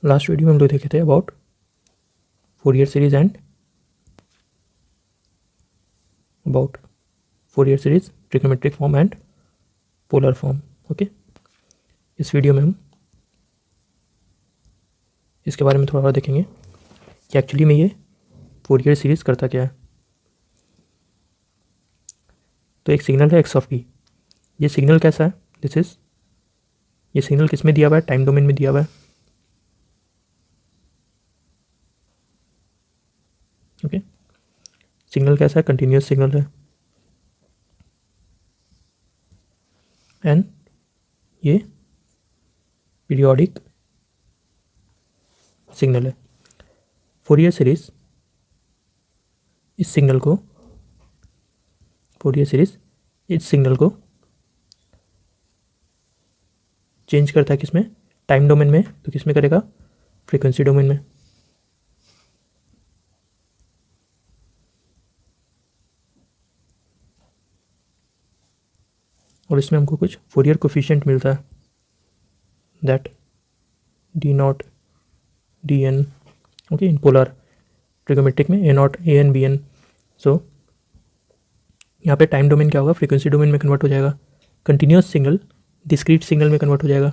Last video में हम लोग देखे थे about Fourier series and about Fourier series, trigonometric form and polar form. Okay, इस वीडियो में हम इसके बारे में थोड़ा और देखेंगे कि एक्चुअली में ये फोरियर सीरीज करता क्या है। तो एक सिग्नल है एक्स ऑफ टी। ये सिग्नल कैसा है? ये सिग्नल किस में दिया हुआ है? टाइम डोमेन में दिया हुआ है। ओके, सिग्नल कैसा है? कंटिन्यूस सिग्नल है एंड ये पीरियोडिक सिग्नल है। फोरियर सीरीज इस सिग्नल को चेंज करता है किसमें? टाइम डोमेन में। तो किसमें करेगा? फ्रीक्वेंसी डोमेन में। और इसमें हमको कुछ फोरियर कोफिशिएंट मिलता है, that D naught D N. Okay, in polar trigonometric में A naught A N B N. So यहाँ पे टाइम डोमेन क्या होगा? फ्रीक्वेंसी डोमेन में कन्वर्ट हो जाएगा। कंटिन्यूस सिग्नल डिस्क्रीट सिग्नल में कन्वर्ट हो जाएगा।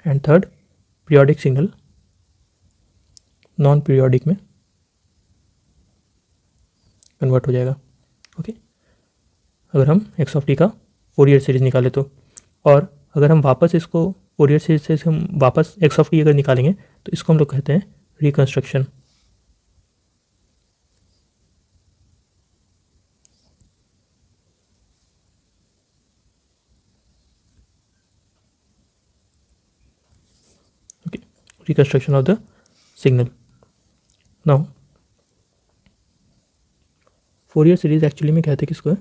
And third, periodic signal non periodic में कन्वर्ट हो जाएगा। ओके, अगर हम एक्स ऑफ टी का फोरियर सीरीज निकाले तो, और अगर हम वापस इसको फोरियर सीरीज से हम वापस एक्स ऑफ टी अगर निकालेंगे तो इसको हम लोग कहते हैं reconstruction. Okay, reconstruction of the signal. Now Fourier series actually में कहते हैं किसको है?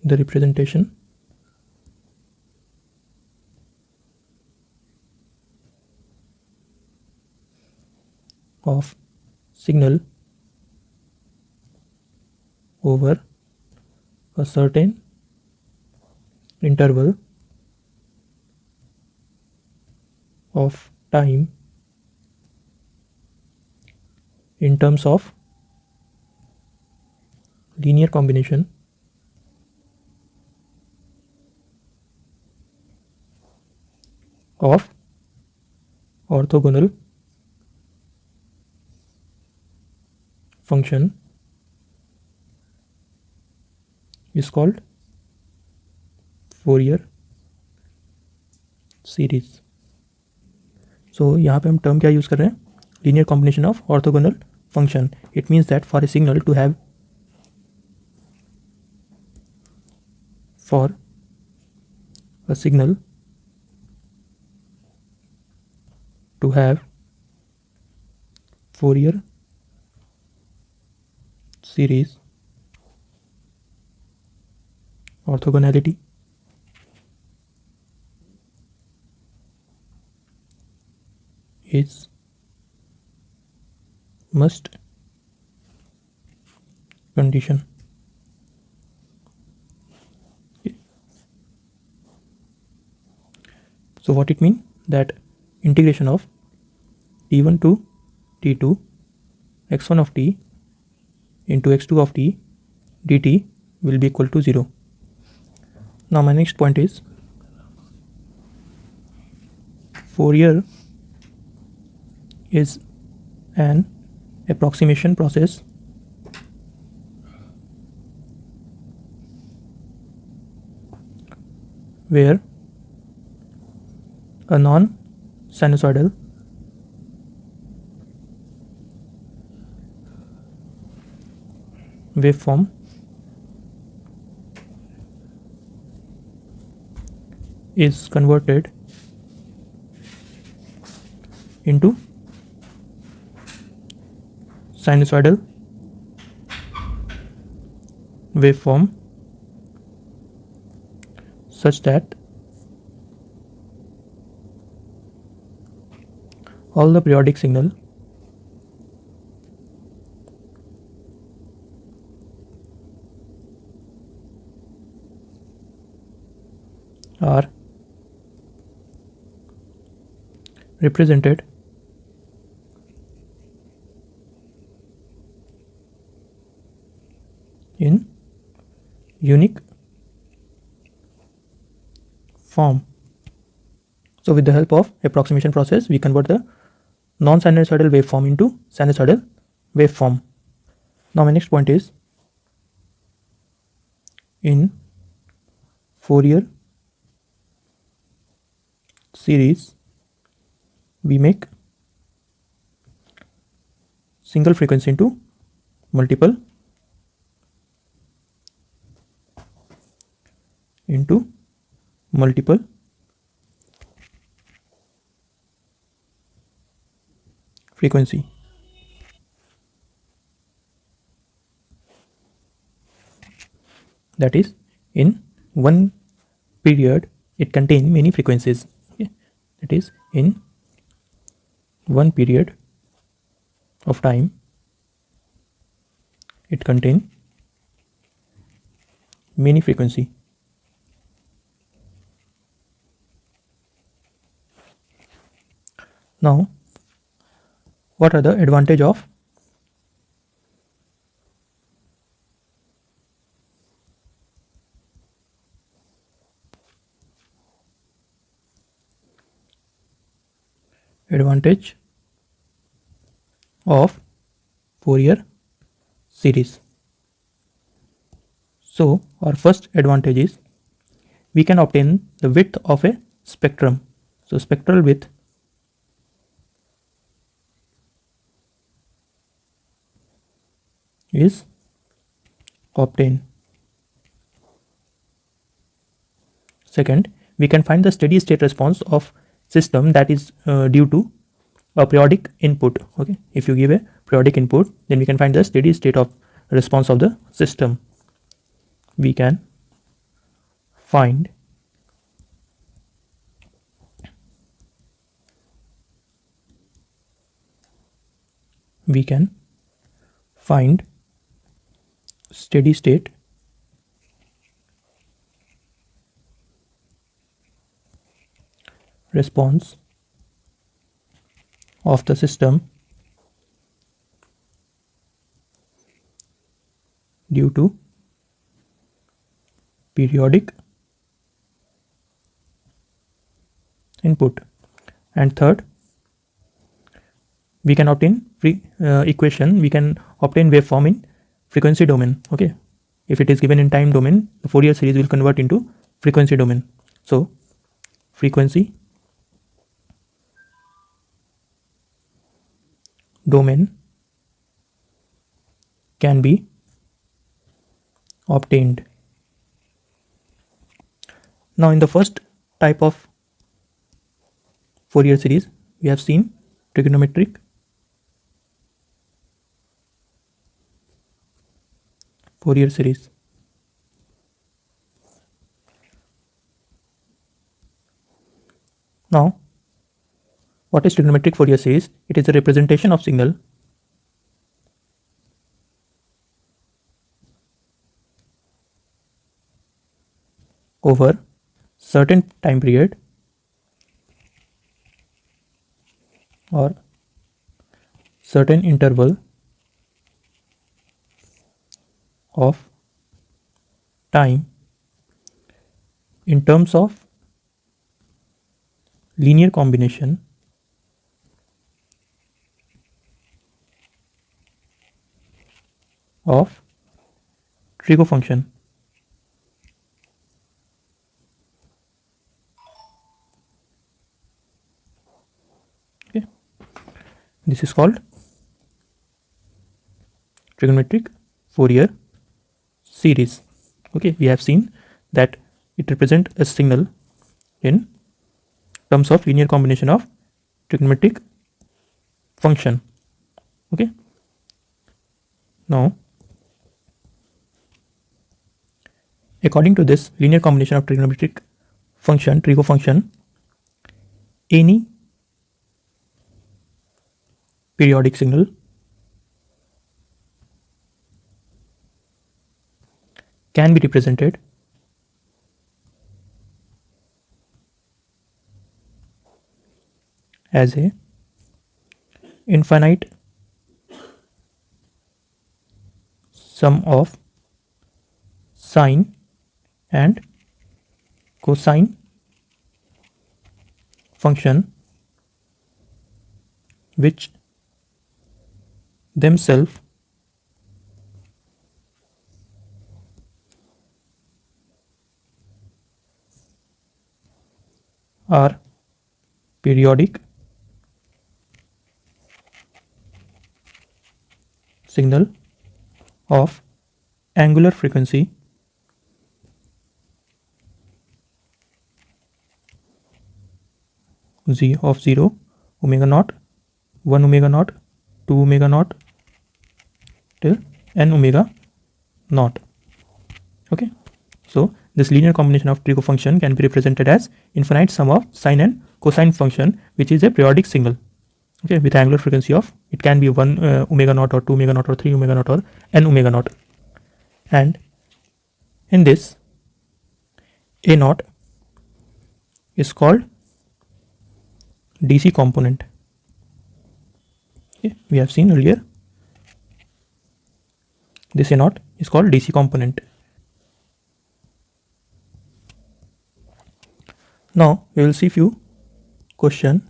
The representation of signal over a certain interval of time in terms of linear combination of orthogonal function is called Fourier series. So यहाँ पे हम term क्या use कर रहे हैं? Linear combination of orthogonal function. It means that for a signal to have for a signal to have Fourier series orthogonality is must condition. So what it mean? That integration of t1 to t2 x1 of t into x2 of t dt will be equal to 0. Now my next point is Fourier is an approximation process where a non-sinusoidal waveform is converted into sinusoidal waveform such that all the periodic signal are represented in unique form. So with the help of approximation process, we convert the non-sinusoidal waveform into sinusoidal waveform. Now my next point is, in Fourier series, we make single frequency into multiple frequency. That is, in one period it contains many frequencies. Okay? That is, in one period of time it contains many frequency. Now, what are the advantage of Fourier series? So our first advantage is we can obtain the width of a spectrum. So spectral width is obtained. Second, we can find the steady state response of system that is due to a periodic input. Okay, if you give a periodic input, then we can find the steady state of response of the system. We can find steady state response of the system due to periodic input. And third, we can obtain equation, we can obtain waveform in frequency domain. Okay, if it is given in time domain, the Fourier series will convert into frequency domain. So frequency domain can be obtained. Now in the first type of Fourier series, we have seen trigonometric Fourier series. Now, what is trigonometric Fourier series? It is a representation of signal over certain time period or certain interval of time in terms of linear combination of trigo function. Okay, this is called trigonometric Fourier series. Okay, we have seen that it represents a signal in terms of linear combination of trigonometric function. Okay, now according to this linear combination of trigonometric function, trigo function, any periodic signal can be represented as a infinite sum of sine and cosine function which themselves are periodic signal of angular frequency z of 0 omega naught 1 omega naught 2 omega naught till n omega naught. Okay, so this linear combination of trig function can be represented as infinite sum of sine and cosine function which is a periodic signal, okay, with angular frequency of, it can be 1 omega naught or 2 omega naught or 3 omega naught or n omega naught. And in this, a naught is called DC component. Okay, we have seen earlier this a naught is called DC component. Now we will see few question.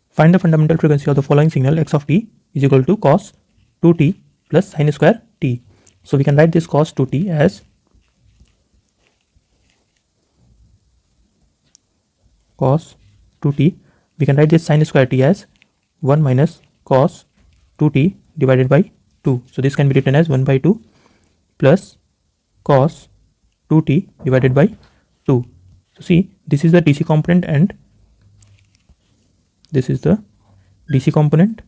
Find the fundamental frequency of the following signal x of t is equal to cos 2t plus sin square t. So we can write this cos 2t as cos 2t. We can write this sin square t as 1 minus cos 2t divided by 2. So this can be written as 1 by 2 plus cos 2t divided by 2. So see, this is the DC component and this is the DC component.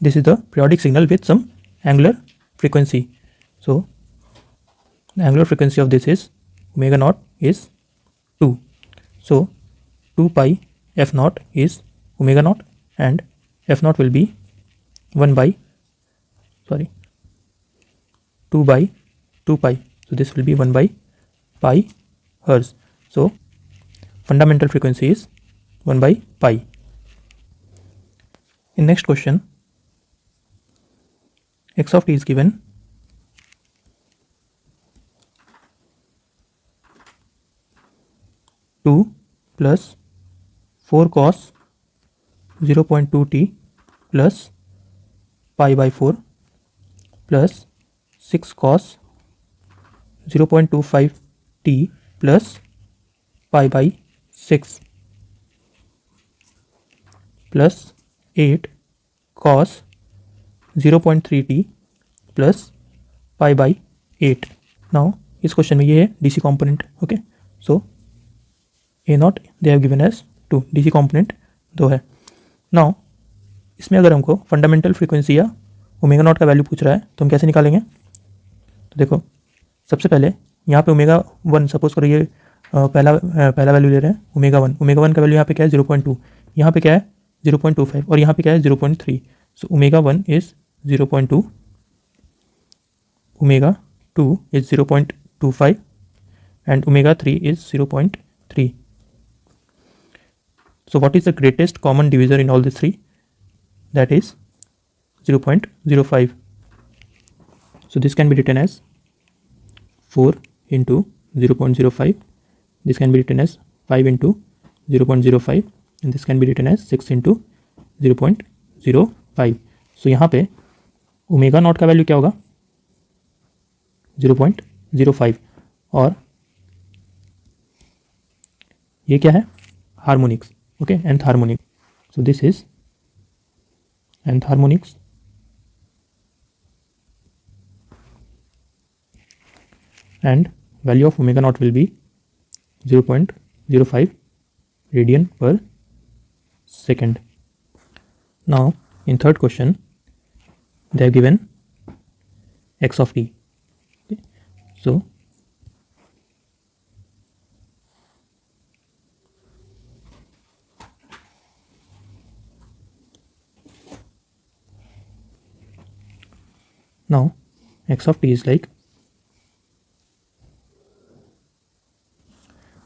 This is the periodic signal with some angular frequency. So the angular frequency of this is omega naught is 2. So 2 pi f naught is omega naught and f naught will be 2 by 2 pi. So this will be 1 by pi hertz. So fundamental frequency is 1 by pi. In next question, x of t is given two plus 4 cos 0.2 t plus pi by 4 plus 6 cos 0.25 t plus pi by 6 plus 8 cos 0.3 t plus pi by 8. Now इस question में ये है DC component. Okay, so A naught they have given as 2, DC component 2 है. Now इसमें अगर हमको fundamental frequency या omega naught का वैल्यू पूछ रहा है तो हम कैसे निकालेंगे. तो देखो, सबसे पहले यहाँ पे ओमेगा 1 सपोज करो, ये पहला वैल्यू ले रहे हैं ओमेगा 1. ओमेगा 1 का वैल्यू यहाँ पे क्या है 0.2, यहाँ पे क्या है 0.25 और यहाँ पे क्या है 0.3. So omega 1 is 0.2, omega 2 is 0.25 and omega 3 is 0.3. So what is the greatest common divisor in all these three? That is 0.05. So this can be written as 4 into 0.05. This can be written as 5 into 0.05 and this can be written as 6 into 0.05. So यहाँ पे omega naught का value क्या होगा 0.05 और ये क्या है harmonics. Okay, nth harmonic. So this is nth harmonics and value of omega naught will be 0.05 radian per second. Now in third question they have given x of t. Okay. So now x of t is like,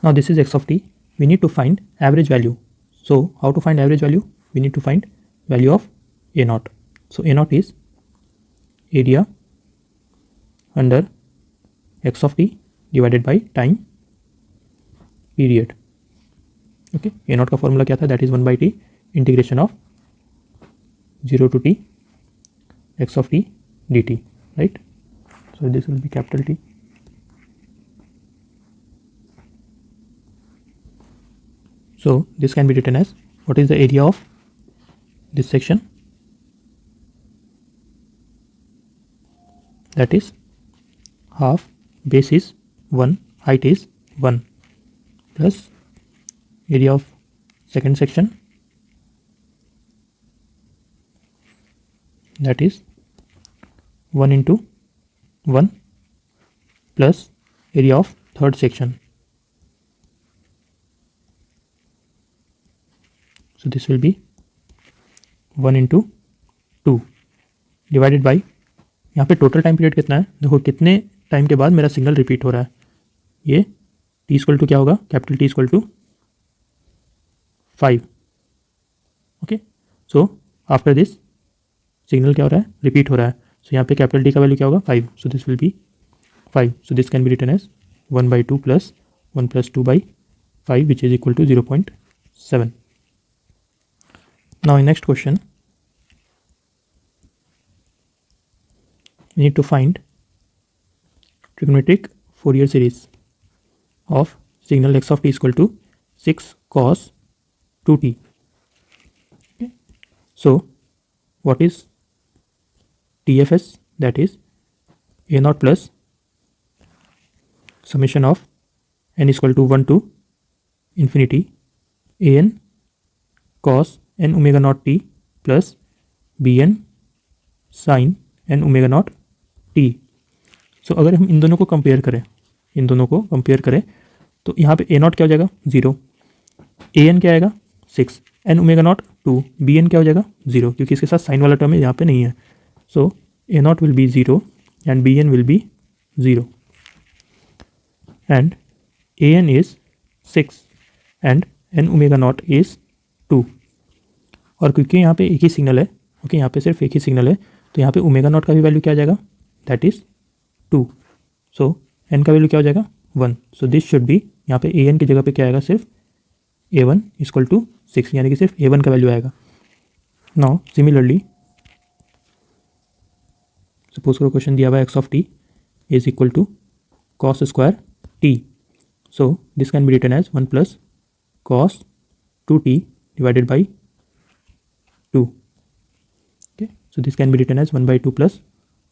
now this is x of t, we need to find average value. So how to find average value? We need to find value of A naught. So A naught is area under x of t divided by time period. Okay, A naught का formula क्या था? That is 1 by t integration of 0 to t x of t dt, right? So this will be capital T. So this can be written as, what is the area of this section? That is half, base is 1, height is 1, plus area of second section, that is 1 into 1, plus area of third section. So this will be 1 into 2 divided by, यहाँ पे total time period कितना है? देखो कितने time के बाद मेरा signal repeat हो रहा है. ये टी इक्वल टू क्या होगा? Capital T equal to 5. Okay, so after this signal क्या हो रहा है? रिपीट हो रहा है. सो यहाँ पे कैपिटल टी का वैल्यू क्या होगा? 5. So this will be 5. So this can be written as 1/2 plus 1 + 2/5 which is equal to 0.7. Now in next question, we need to find trigonometric Fourier series of signal x of t is equal to 6 cos 2t. Okay. So what is TFS? That is A naught plus summation of n is equal to 1 to infinity an cos n omega naught t plus bn sin n omega naught t. सो अगर हम इन दोनों को compare करें तो यहाँ पे a not क्या हो जाएगा? 0, ए एन क्या आएगा? 6, n omega naught 2, b n क्या हो जाएगा? 0, क्योंकि इसके साथ साइन वाला टर्म यहाँ पे नहीं है. So A naught will be 0 and B N will be 0 and A N is 6 and N omega naught is 2. और क्योंकि यहाँ पे एक ही सिग्नल है, ओके, यहाँ पे सिर्फ एक ही सिग्नल है, तो यहाँ पे ओमेगा नॉट का भी वैल्यू क्या आ जाएगा? That is 2. सो एन का वैल्यू क्या हो जाएगा? 1. सो दिस शुड बी, यहाँ पे ए एन की जगह पे क्या आएगा? सिर्फ a1 इक्वल टू 6, यानी कि सिर्फ a1 का वैल्यू आएगा. नाउ सिमिलरली सपोज करो क्वेश्चन दिया हुआ है x of t is equal to cos square t. So this can be written as 1 plus cos 2t divided by 2. Okay, so this can be written as 1/2 plus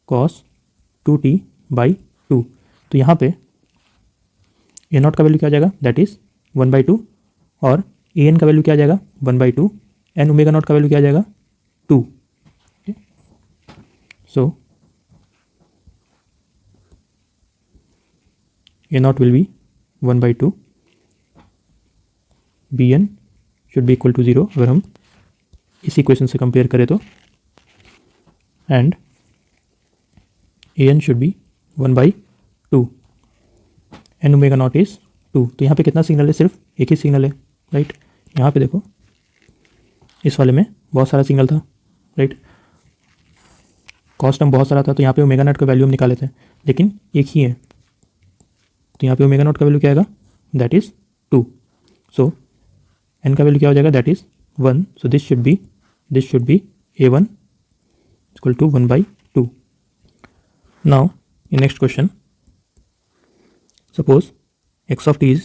cos 2t by 2. तो यहाँ पे a not का value क्या आ जाएगा? That is 1/2 और A N का value क्या आ जाएगा? 1/2. एन ओमेगा नॉट का वैल्यू क्या आ जाएगा? 2. So a naught will be 1/2, b n should be equal to 0 अगर हम इसी इक्वेशन से कंपेयर करें तो, and A n should be 1/2, n omega naught is 2. तो यहाँ पे कितना सिग्नल है? सिर्फ एक ही सिग्नल है, राइट. यहाँ पे देखो इस वाले में बहुत सारा सिग्नल था, राइट. कॉस्ट टर्म बहुत सारा था, तो यहाँ पे ओमेगा नॉट का वैल्यू हम निकाले थे, लेकिन एक ही है, तो यहाँ पे ओमेगा नॉट का वैल्यू क्या आएगा? That is 2. सो एन का वैल्यू क्या हो जाएगा? That is 1. So this should B a1 equal to 1/2. Now in next question, suppose x of t is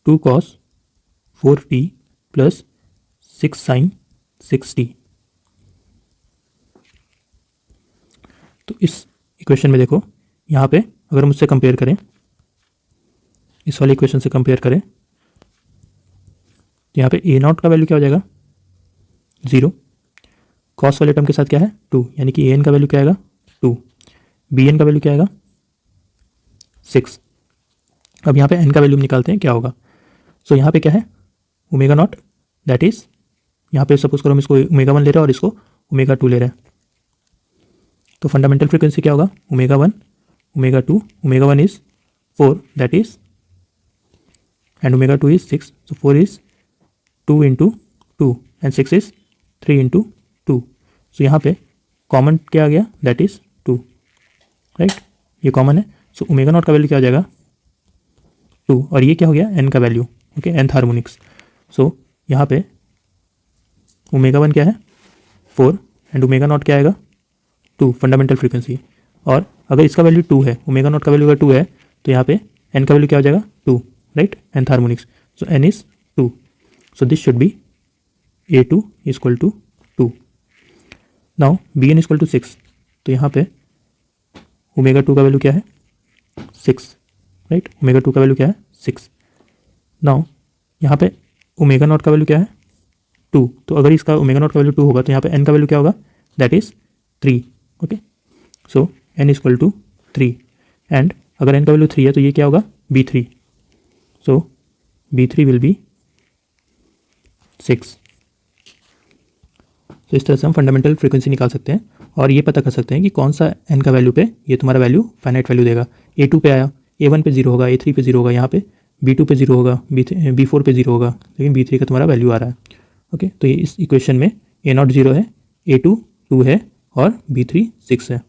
2 cos 4t plus 6 sin 6t. तो इस equation में देखो, यहाँ पे अगर हम उससे कंपेयर करें, इस वाले इक्वेशन से कंपेयर करें, तो यहाँ पे ए नॉट का वैल्यू क्या हो जाएगा? 0. कॉस वाले टर्म के साथ क्या है? 2, यानी कि ए एन का वैल्यू क्या आएगा? 2. बी एन का वैल्यू क्या आएगा? 6. अब यहाँ पे एन का वैल्यू निकालते हैं, क्या होगा? सो यहाँ पे क्या है? ओमेगा नॉट, दैट इज, यहाँ पे सपोज करो हम इसको ओमेगा 1 ले रहे हैं और इसको ओमेगा 2 ले रहे हैं, तो फंडामेंटल फ्रीक्वेंसी क्या होगा? Omega 1, omega 2, omega 1 is 4, that is, and omega 2 is 6, so 4 is 2 into 2 and 6 is 3 into 2. सो यहाँ पे कॉमन क्या आ गया, दैट इज 2, राइट, ये कॉमन है. सो ओमेगा नॉट का वैल्यू क्या हो जाएगा 2, और ये क्या हो गया एन का value. Okay, nth harmonics. So यहाँ पे ओमेगा 1 क्या है 4 एंड ओमेगा नॉट क्या आएगा 2, फंडामेंटल फ्रीक्वेंसी. और अगर इसका वैल्यू 2 है, ओमेगा नॉट का वैल्यू अगर 2 है, तो यहाँ पे एन का वैल्यू क्या हो जाएगा 2, right, nth harmonics. So n is 2. So this should be A2 is equal to 2. Now Bn is equal to 6. तो यहाँ पे ओमेगा 2 का वैल्यू क्या है 6, राइट, ओमेगा 2 का वैल्यू क्या है 6. नाउ यहाँ पे ओमेगा नॉट का वैल्यू क्या है 2. तो अगर इसका ओमेगा नॉट का वैल्यू 2 होगा तो यहाँ पे एन का वैल्यू क्या होगा, that is 3. Okay, so n is equal to 3. And अगर एन का वैल्यू 3 है तो ये क्या होगा B3. So B3 will be 6. तो इस तरह से हम फंडामेंटल फ्रीक्वेंसी निकाल सकते हैं और ये पता कर सकते हैं कि कौन सा एन का वैल्यू पे ये तुम्हारा वैल्यू फाइनाइट वैल्यू देगा. A2 पे आया, A1 पे 0 होगा, A3 पे 0 होगा, यहाँ पे B2 पे 0 होगा, B4 पे 0 होगा, लेकिन B3 का तुम्हारा वैल्यू आ रहा है. ओके, तो ये इस इक्वेशन में A0 0 है, A2 2 है और B3 6 है.